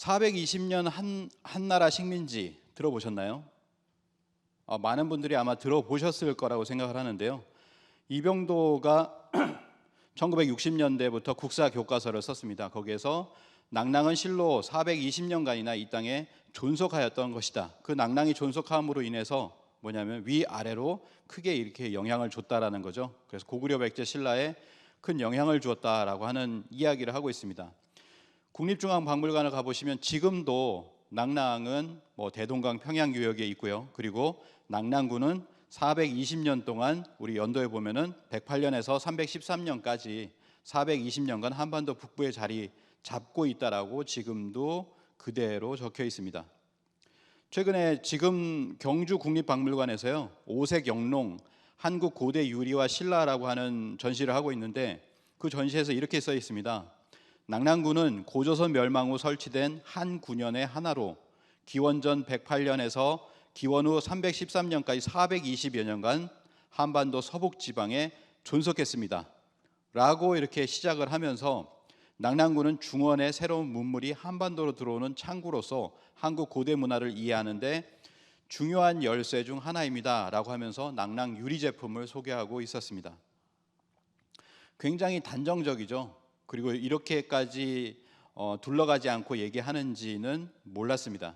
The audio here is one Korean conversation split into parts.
420년 한나라 식민지 들어보셨나요? 많은 분들이 아마 들어보셨을 거라고 생각을 하는데요. 이병도가 1960년대부터 국사 교과서를 썼습니다. 거기에서 낙랑은 실로 420년간이나 이 땅에 존속하였던 것이다. 그 낙랑이 존속함으로 인해서 뭐냐면 위아래로 크게 이렇게 영향을 줬다라는 거죠. 그래서 고구려 백제 신라에 큰 영향을 주었다라고 하는 이야기를 하고 있습니다. 국립중앙박물관을 가보시면 지금도 낙랑은 대동강 평양유역에 있고요. 그리고 낙랑군은 420년 동안 우리 연도에 보면은 108년에서 313년까지 420년간 한반도 북부에 자리 잡고 있다라고 지금도 그대로 적혀 있습니다. 최근에 지금 경주 국립박물관에서요, 오색 영롱 한국 고대 유리와 신라라고 하는 전시를 하고 있는데 그 전시에서 이렇게 써 있습니다. 낙랑군은 고조선 멸망 후 설치된 한 군현의 하나로 기원전 108년에서 기원 후 313년까지 420여 년간 한반도 서북지방에 존속했습니다 라고 이렇게 시작을 하면서 낙랑군은 중원의 새로운 문물이 한반도로 들어오는 창구로서 한국 고대 문화를 이해하는 데 중요한 열쇠 중 하나입니다 라고 하면서 낙랑 유리 제품을 소개하고 있었습니다. 굉장히 단정적이죠. 그리고 이렇게까지 둘러가지 않고 얘기하는지는 몰랐습니다.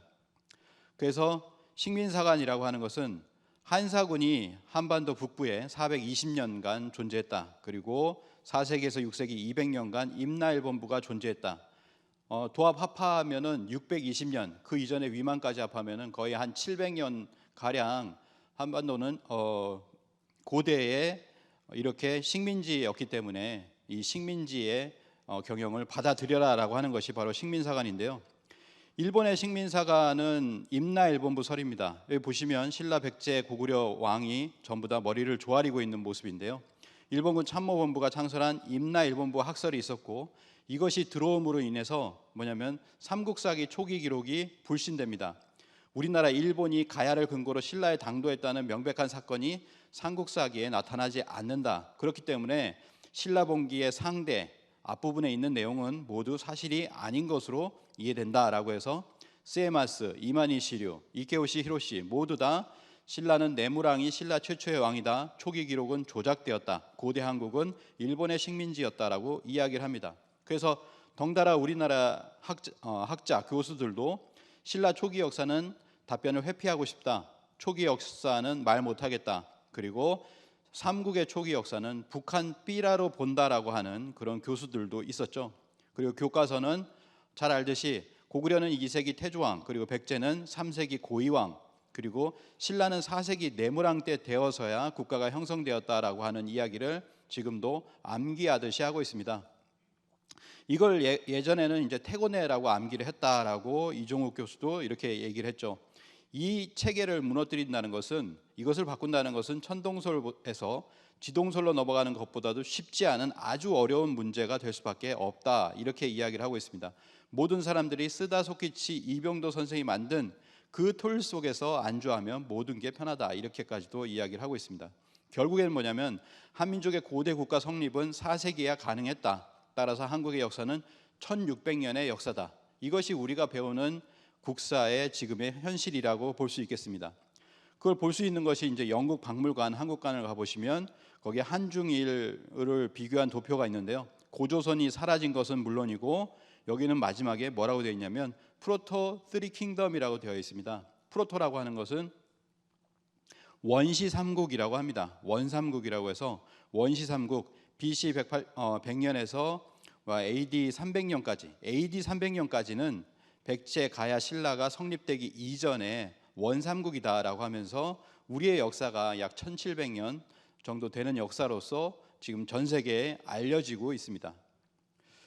그래서 식민사관이라고 하는 것은 한사군이 한반도 북부에 420년간 존재했다. 그리고 4세기에서 6세기 200년간 임나일본부가 존재했다. 도합 합하면은 620년, 그 이전에 위만까지 합하면은 거의 한 700년 가량 한반도는 고대의 이렇게 식민지였기 때문에 이 식민지의 경영을 받아들여라라고 하는 것이 바로 식민사관인데요. 일본의 식민사관은 임나일본부 설입니다. 여기 보시면 신라, 백제, 고구려 왕이 전부 다 머리를 조아리고 있는 모습인데요. 일본군 참모본부가 창설한 임나일본부 학설이 있었고 이것이 들어옴으로 인해서 뭐냐면 삼국사기 초기 기록이 불신됩니다. 우리나라 일본이 가야를 근거로 신라에 당도했다는 명백한 사건이 삼국사기에 나타나지 않는다. 그렇기 때문에 신라본기의 상대 앞부분에 있는 내용은 모두 사실이 아닌 것으로 이해된다라고 해서 스에마스, 이마니 시류, 이케오시 히로시 모두 다 신라는 내무랑이 신라 최초의 왕이다. 초기 기록은 조작되었다. 고대 한국은 일본의 식민지였다라고 이야기를 합니다. 그래서 덩달아 우리나라 학자, 교수들도 신라 초기 역사는 답변을 회피하고 싶다. 초기 역사는 말 못하겠다. 그리고 삼국의 초기 역사는 북한 삐라로 본다라고 하는 그런 교수들도 있었죠. 그리고 교과서는 잘 알듯이 고구려는 2세기 태조왕, 그리고 백제는 3세기 고이왕, 그리고 신라는 4세기 내무랑 때 되어서야 국가가 형성되었다라고 하는 이야기를 지금도 암기하듯이 하고 있습니다. 이걸 예전에는 이제 태고내라고 암기를 했다라고 이종욱 교수도 이렇게 얘기를 했죠. 이 체계를 무너뜨린다는 것은, 이것을 바꾼다는 것은 천동설에서 지동설로 넘어가는 것보다도 쉽지 않은 아주 어려운 문제가 될 수밖에 없다, 이렇게 이야기를 하고 있습니다. 모든 사람들이 쓰다소키치 이병도 선생이 만든 그 틀 속에서 안주하면 모든 게 편하다, 이렇게까지도 이야기를 하고 있습니다. 결국에는 뭐냐면 한민족의 고대 국가 성립은 4세기에야 가능했다. 따라서 한국의 역사는 1600년의 역사다. 이것이 우리가 배우는 국사의 지금의 현실이라고 볼 수 있겠습니다. 그걸 볼 수 있는 것이 이제 영국 박물관, 한국관을 가보시면 거기에 한중일을 비교한 도표가 있는데요. 고조선이 사라진 것은 물론이고 여기는 마지막에 뭐라고 되어 있냐면 프로토 3 킹덤이라고 되어 있습니다. 프로토라고 하는 것은 원시 삼국이라고 합니다. 원삼국이라고 해서 원시 삼국 BC 100년에서 AD 300년까지, AD 300년까지는 백제, 가야, 신라가 성립되기 이전에 원삼국이다라고 하면서 우리의 역사가 약 1700년 정도 되는 역사로서 지금 전 세계에 알려지고 있습니다.